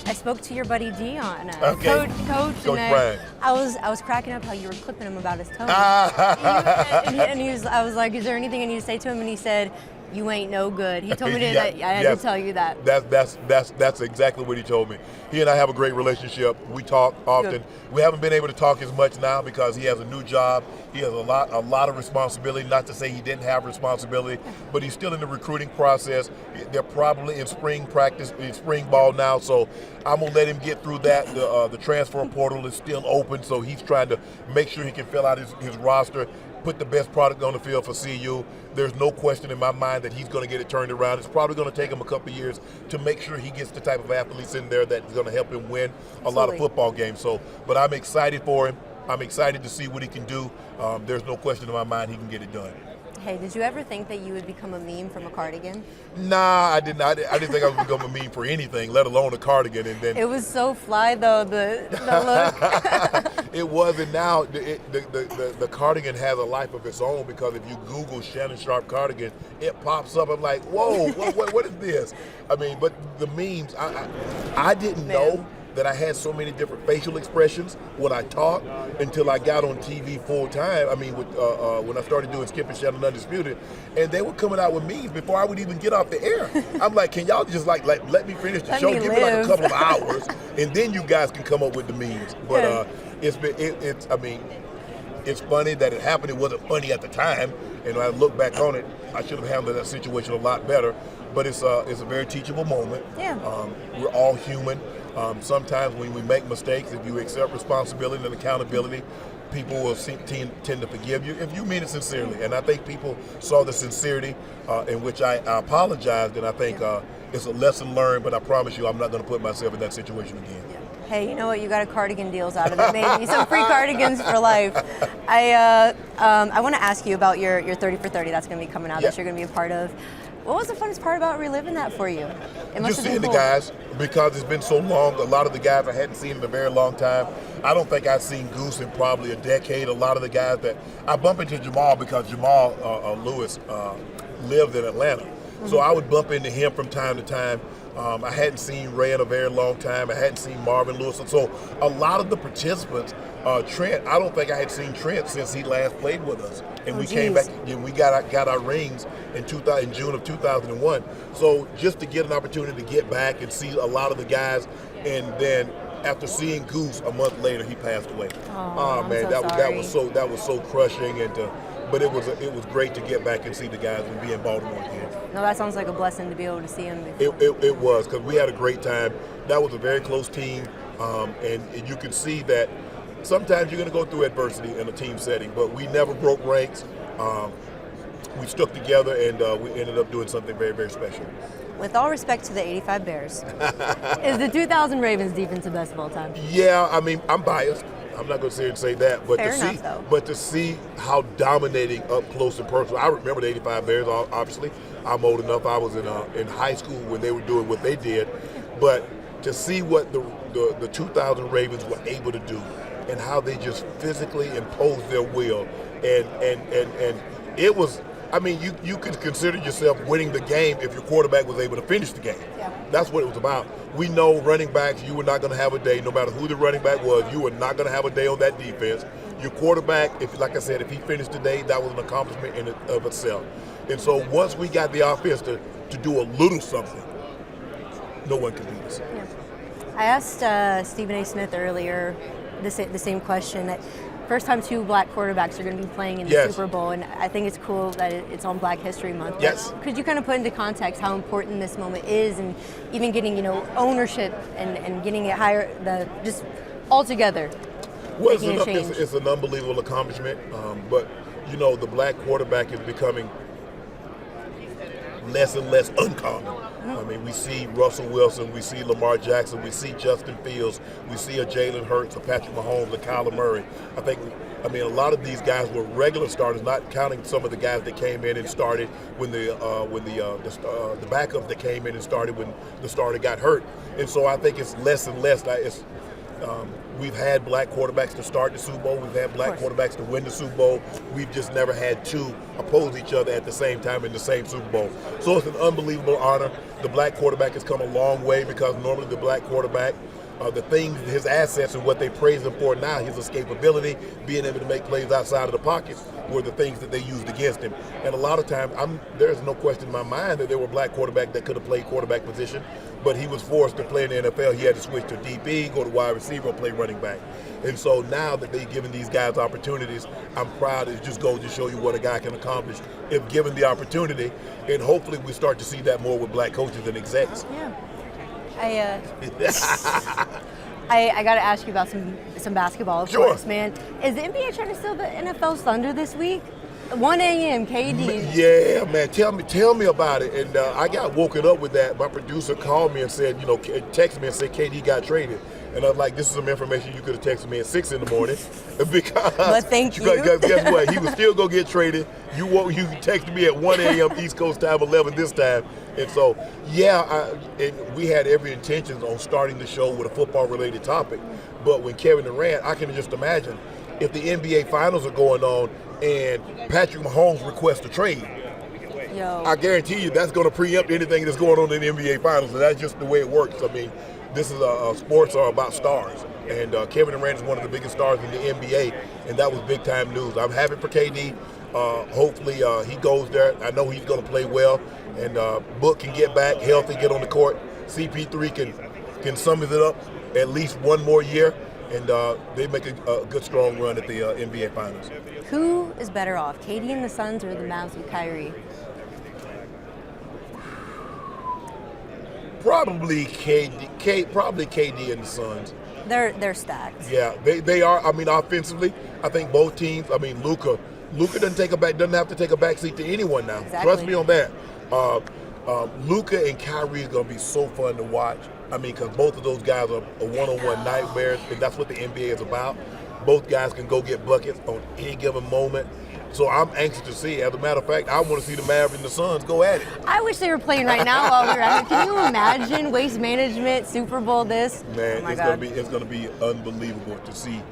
I spoke to your buddy Dion, Okay. coach, Coach Brian. I was cracking up how you were clipping him about his tone. I was like, is there anything I need to say to him? And he said, you ain't no good. He told me that I had to tell you that. That's exactly what he told me. He and I have a great relationship. We talk often. Good. We haven't been able to talk as much now because he has a new job. He has a lot of responsibility. Not to say he didn't have responsibility, but he's still in the recruiting process. They're probably in spring practice, in spring ball now. So I'm gonna let him get through that. The transfer portal is still open, so he's trying to make sure he can fill out his roster, put the best product on the field for CU. There's no question in my mind that he's going to get it turned around. It's probably going to take him a couple of years to make sure he gets the type of athletes in there that's going to help him win a lot of football games. So, but I'm excited for him. I'm excited to see what he can do. There's no question in my mind he can get it done. Hey, did you ever think that you would become a meme from a cardigan? Nah, I didn't. I didn't think I would become a meme for anything, let alone a cardigan. And then It was so fly though, the look. it was, and now the cardigan has a life of its own because if you Google Shannon Sharpe cardigan, it pops up. I'm like, whoa, what is this? I mean, but the memes, I didn't know that I had so many different facial expressions when I talked until I got on TV full time. I mean, when I started doing Skip and Shannon Undisputed, and they were coming out with memes before I would even get off the air. I'm like, can y'all just like let me finish the show? Give me like a couple of hours, and then you guys can come up with the memes. But I mean, it's funny that it happened. It wasn't funny at the time, and when I look back on it, I should have handled that situation a lot better. But it's a very teachable moment. Yeah. We're all human. Sometimes when we make mistakes, if you accept responsibility and accountability, people will tend to forgive you if you mean it sincerely. And I think people saw the sincerity in which I apologized, and I think it's a lesson learned, but I promise you I'm not going to put myself in that situation again. Yeah. Hey, you know what? You got a cardigan deals out of it, maybe. Some free cardigans for life. I want to ask you about your 30 for 30 that's going to be coming out that you're going to be a part of. What was the funnest part about reliving that for you? It must Just have been seeing cool. the guys, because it's been so long. A lot of the guys I hadn't seen in a very long time. I don't think I've seen Goose in probably a decade. A lot of the guys that I bump into Jamal because Jamal Lewis lived in Atlanta. So I would bump into him from time to time. I hadn't seen Ray in a very long time. I hadn't seen Marvin Lewis. So a lot of the participants, Trent, I don't think I had seen Trent since he last played with us. And we came back and we got our rings in June of 2001. So just to get an opportunity to get back and see a lot of the guys, and then after seeing Goose a month later, he passed away. Oh man, that was so crushing, and but it was great to get back and see the guys and be in Baltimore again. No, that sounds like a blessing to be able to see him. It was, because we had a great time. That was a very close team, and you can see that sometimes you're going to go through adversity in a team setting, but we never broke ranks. We stuck together, and we ended up doing something very, very special. With all respect to the 85 Bears, is the 2000 Ravens defense the best of all time? Yeah, I mean, I'm biased. I'm not going to sit here and say that, but to see how dominating up close and personal. I remember the 85 Bears, obviously. I'm old enough. I was in high school when they were doing what they did. But to see what the 2000 Ravens were able to do and how they just physically imposed their will. And it was, I mean, you could consider yourself winning the game if your quarterback was able to finish the game. Yeah. That's what it was about. We know running backs, you were not going to have a day. No matter who the running back was, you were not going to have a day on that defense. Your quarterback, like I said, if he finished the day, that was an accomplishment in and of itself. And so once we got the offense to do a little something, no one could beat us. Yeah. I asked Stephen A. Smith earlier the same question, that first time two black quarterbacks are going to be playing in the Super Bowl, and I think it's cool that it's on Black History Month. Yes. Could you kind of put into context how important this moment is, and even getting ownership and getting it higher, just all together? Well, it's an unbelievable accomplishment, but the black quarterback is becoming less and less uncommon. I mean, we see Russell Wilson, we see Lamar Jackson, we see Justin Fields, we see a Jalen Hurts, a Patrick Mahomes, a Kyler Murray. I mean, a lot of these guys were regular starters, not counting some of the guys that came in and started when the backups that came in and started when the starter got hurt. And so I think it's less and less. We've had black quarterbacks to start the Super Bowl. We've had black quarterbacks to win the Super Bowl. We've just never had two oppose each other at the same time in the same Super Bowl. So it's an unbelievable honor. The black quarterback has come a long way because normally the black quarterback, the things, his assets and what they praise him for now, his escapability, being able to make plays outside of the pocket, were the things that they used against him. And a lot of times, there's no question in my mind that there were black quarterbacks that could have played quarterback position, but he was forced to play in the NFL. He had to switch to DB, go to wide receiver, or play running back. And so now that they've given these guys opportunities, I'm proud. It just goes to show you what a guy can accomplish if given the opportunity. And hopefully we start to see that more with black coaches and execs. Yeah. I got to ask you about some basketball, of course, man. Is the NBA trying to steal the NFL's thunder this week? 1 a.m. KD. Yeah, man. Tell me about it. And I got woken up with that. My producer called me and said, texted me and said KD got traded. And I was like, this is some information you could have texted me at 6 in the morning. Because but thank you. Guess what? He was still going to get traded. You texted me at 1 a.m. East Coast time, 11 this time. And so, and we had every intention on starting the show with a football-related topic. But when Kevin Durant, I can just imagine if the NBA Finals are going on and Patrick Mahomes requests a trade, I guarantee you that's going to preempt anything that's going on in the NBA Finals. And that's just the way it works. I mean, this is sports are about stars. And Kevin Durant is one of the biggest stars in the NBA, and that was big-time news. I'm happy for KD. Hopefully he goes there. I know he's going to play well. And Book can get back healthy, get on the court. CP3 can sum it up at least one more year, and they make a good, strong run at the NBA Finals. Who is better off, KD and the Suns or the Mavs with Kyrie? Probably KD and the Suns. They're stacked. Yeah, they are. I mean, offensively, I think both teams. I mean, Luka doesn't have to take a backseat to anyone now. Exactly. Trust me on that. Luka and Kyrie is going to be so fun to watch. I mean, because both of those guys are one-on-one nightmares, and that's what the NBA is about. Both guys can go get buckets on any given moment. So I'm anxious to see. As a matter of fact, I want to see the Mavericks and the Suns go at it. I wish they were playing right now while we're at it. Can you imagine Waste Management, Super Bowl this? Man, it's gonna be unbelievable to see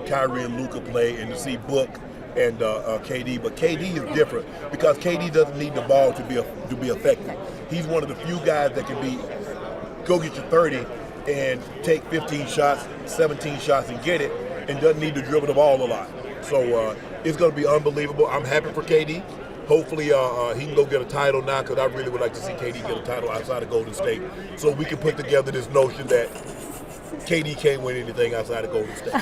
Kyrie and Luka play and to see Book and KD. But KD is different because KD doesn't need the ball to be effective. He's one of the few guys that can go get you 30 and take 15 shots, 17 shots and get it, and doesn't need to dribble the ball a lot. So it's going to be unbelievable. I'm happy for KD. Hopefully he can go get a title now, because I really would like to see KD get a title outside of Golden State, so we can put together this notion that KD can't win anything outside of Golden State.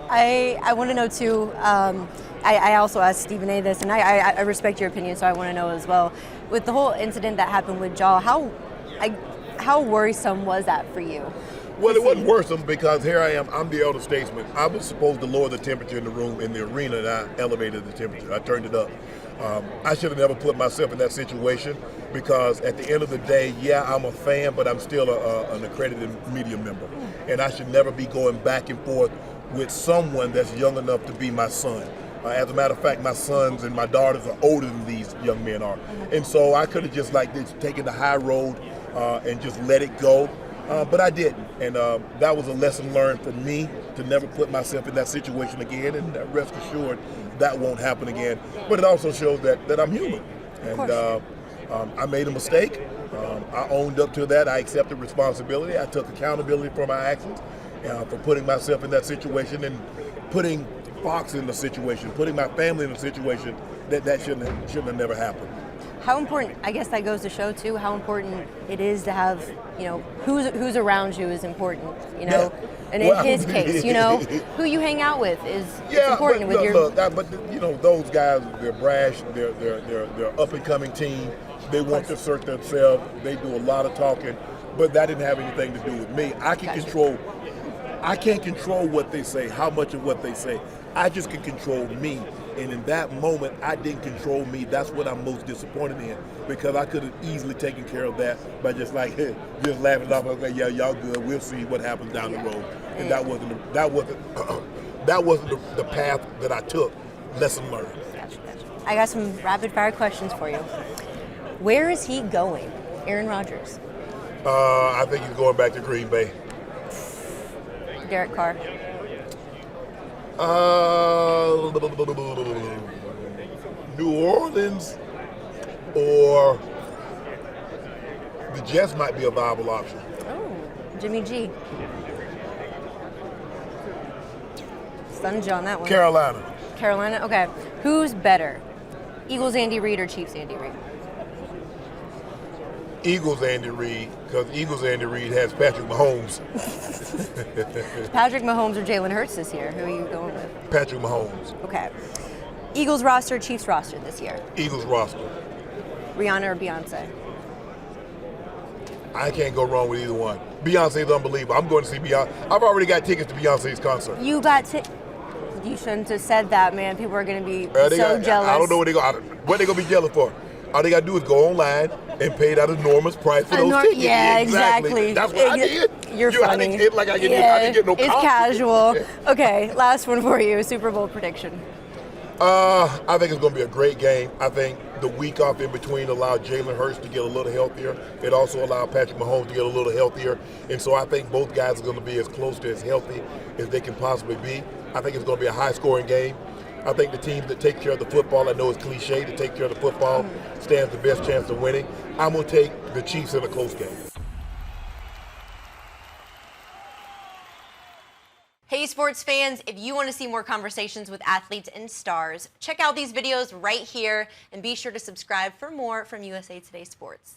I want to know too. I also asked Stephen A. this, and I respect your opinion, so I want to know as well. With the whole incident that happened with Jaw, how worrisome was that for you? Well, it wasn't worrisome because here I am. I'm the elder statesman. I was supposed to lower the temperature in the room, in the arena, and I elevated the temperature. I turned it up. I should have never put myself in that situation because at the end of the day, I'm a fan, but I'm still an accredited media member. And I should never be going back and forth with someone that's young enough to be my son. As a matter of fact, my sons and my daughters are older than these young men are. And so I could have just taken the high road and just let it go. But I didn't, and that was a lesson learned for me to never put myself in that situation again, and rest assured that won't happen again. But it also shows that I'm human, and I made a mistake. I owned up to that. I accepted responsibility. I took accountability for my actions, for putting myself in that situation and putting Fox in the situation, putting my family in a situation that shouldn't have never happened. How important, I guess that goes to show too, how important it is to have, who's around you is important, and in his case, who you hang out with is important. But those guys, they're brash, they're up and coming team. They want to assert themselves. They do a lot of talking, but that didn't have anything to do with me. I can't control what they say, how much of what they say. I just can control me. And in that moment, I didn't control me. That's what I'm most disappointed in, because I could have easily taken care of that by just laughing it off. Okay, yeah, y'all good. We'll see what happens down the road. And that wasn't the path that I took. Lesson learned. Gotcha. I got some rapid fire questions for you. Where is he going, Aaron Rodgers? I think he's going back to Green Bay. Derek Carr? New Orleans or the Jets might be a viable option. Oh, Jimmy G. Stunned you on that one. Carolina. Carolina? Okay. Who's better? Eagles Andy Reid or Chiefs Andy Reid? Eagles Andy Reid, because Eagles Andy Reid has Patrick Mahomes. Patrick Mahomes or Jalen Hurts this year? Who are you going with? Patrick Mahomes. Okay. Eagles roster, Chiefs roster this year? Eagles roster. Rihanna or Beyonce? I can't go wrong with either one. Beyonce's unbelievable. I'm going to see Beyonce. I've already got tickets to Beyonce's concert. You shouldn't have said that, man. People are going to be jealous. I don't know what they going to be jealous for. All they got to do is go online and pay that enormous price for those tickets. Yeah, exactly. That's what I did. You're funny. I didn't get no It's casual. Okay, last one for you. Super Bowl prediction. I think it's going to be a great game. I think the week off in between allowed Jalen Hurts to get a little healthier. It also allowed Patrick Mahomes to get a little healthier. And so I think both guys are going to be as close to as healthy as they can possibly be. I think it's going to be a high-scoring game. I think the teams that take care of the football, I know it's cliche to take care of the football, stands the best chance of winning. I'm going to take the Chiefs in a close game. Hey sports fans, if you want to see more conversations with athletes and stars, check out these videos right here and be sure to subscribe for more from USA Today Sports.